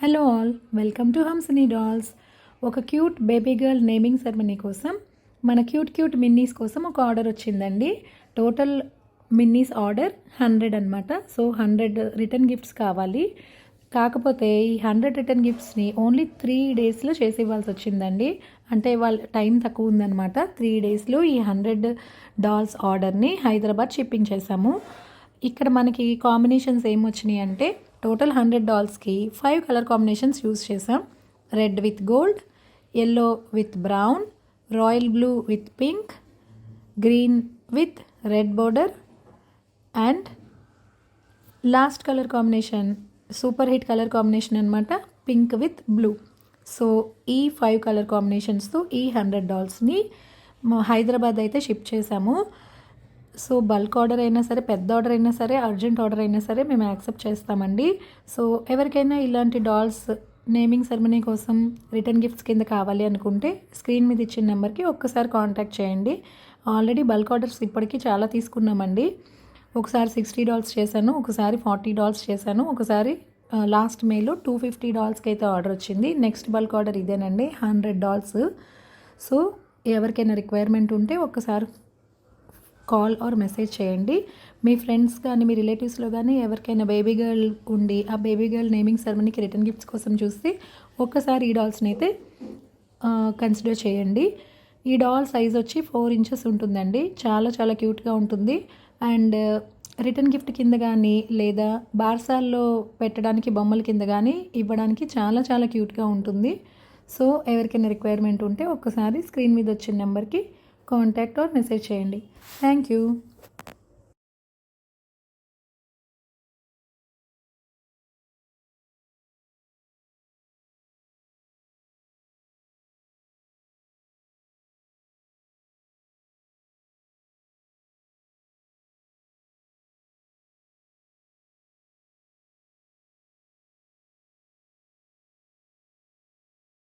Hello all, welcome to Hamsini dolls. ఒక cute baby girl naming ceremony కోసం మన cute మిన్నీస్ కోసం ఒక ఆర్డర్ వచ్చిందండి. టోటల్ మిన్నీస్ ఆర్డర్ 100 అనమాట. సో 100 రిటర్న్ గిఫ్ట్స్ కావాలి. కాకపోతే ఈ 100 రిటర్న్ గిఫ్ట్స్ని ఓన్లీ 3 డేస్లో చేసి ఇవ్వాల్సి వచ్చిందండి. అంటే వాళ్ళ టైం తక్కువ ఉందన్నమాట. 3 డేస్లో ఈ 100 డాల్స్ ఆర్డర్ని హైదరాబాద్ షిప్పింగ్ చేశాము. ఇక్కడ మనకి కాంబినేషన్స్ ఏమొచ్చినాయి అంటే టోటల్ 100 డాల్స్కి 5 కలర్ కాంబినేషన్స్ యూస్ చేసాం. Red with gold, yellow with brown, royal blue with pink, green with red border and last colour combination super hit colour combination అనమాట, పింక్ విత్ బ్లూ. సో ఈ 5 colour కాంబినేషన్స్తో ఈ 100 డాల్స్ని హైదరాబాద్ అయితే ship చేశాము. So bulk order అయినా సరే, పెద్ద order అయినా సరే, అర్జెంట్ ఆర్డర్ అయినా సరే మేము యాక్సెప్ట్ చేస్తామండి. సో ఎవరికైనా ఇలాంటి డాల్స్ నేమింగ్ సెరమనీ కోసం రిటర్న్ గిఫ్ట్స్ కింద కావాలి అనుకుంటే స్క్రీన్ మీద ఇచ్చిన నెంబర్కి ఒక్కసారి కాంటాక్ట్ చేయండి. ఆల్రెడీ బల్క్ ఆర్డర్స్ ఇప్పటికీ చాలా తీసుకున్నామండి. ఒకసారి 60 డాల్స్ చేశాను, ఒకసారి 40 డాల్స్ చేశాను, ఒకసారి లాస్ట్ మేలో 250 డాల్స్కి అయితే ఆర్డర్ వచ్చింది. నెక్స్ట్ బల్క్ ఆర్డర్ ఇదేనండి, 100 డాల్స్. సో ఎవరికైనా రిక్వైర్మెంట్ ఉంటే ఒక్కసారి కాల్ ఆర్ మెసేజ్ చేయండి. మీ ఫ్రెండ్స్ కానీ మీ రిలేటివ్స్లో కానీ ఎవరికైనా బేబీ గర్ల్ ఉండి ఆ బేబీ గర్ల్ నేమింగ్ సెరమనీకి రిటర్న్ గిఫ్ట్స్ కోసం చూస్తే ఒక్కసారి ఈ డాల్స్ని అయితే కన్సిడర్ చేయండి. ఈ డాల్ సైజ్ వచ్చి 4 ఇంచెస్ ఉంటుందండి. చాలా క్యూట్గా ఉంటుంది. అండ్ రిటర్న్ గిఫ్ట్ కింద కానీ లేదా బార్సాల్లో పెట్టడానికి బొమ్మల కింద కానీ ఇవ్వడానికి చాలా క్యూట్గా ఉంటుంది. సో ఎవరికైనా రిక్వైర్మెంట్ ఉంటే ఒక్కసారి స్క్రీన్ మీద వచ్చిన నెంబర్కి కాంటాక్ట్ ఆర్ మెసేజ్ చేయండి. Thank you.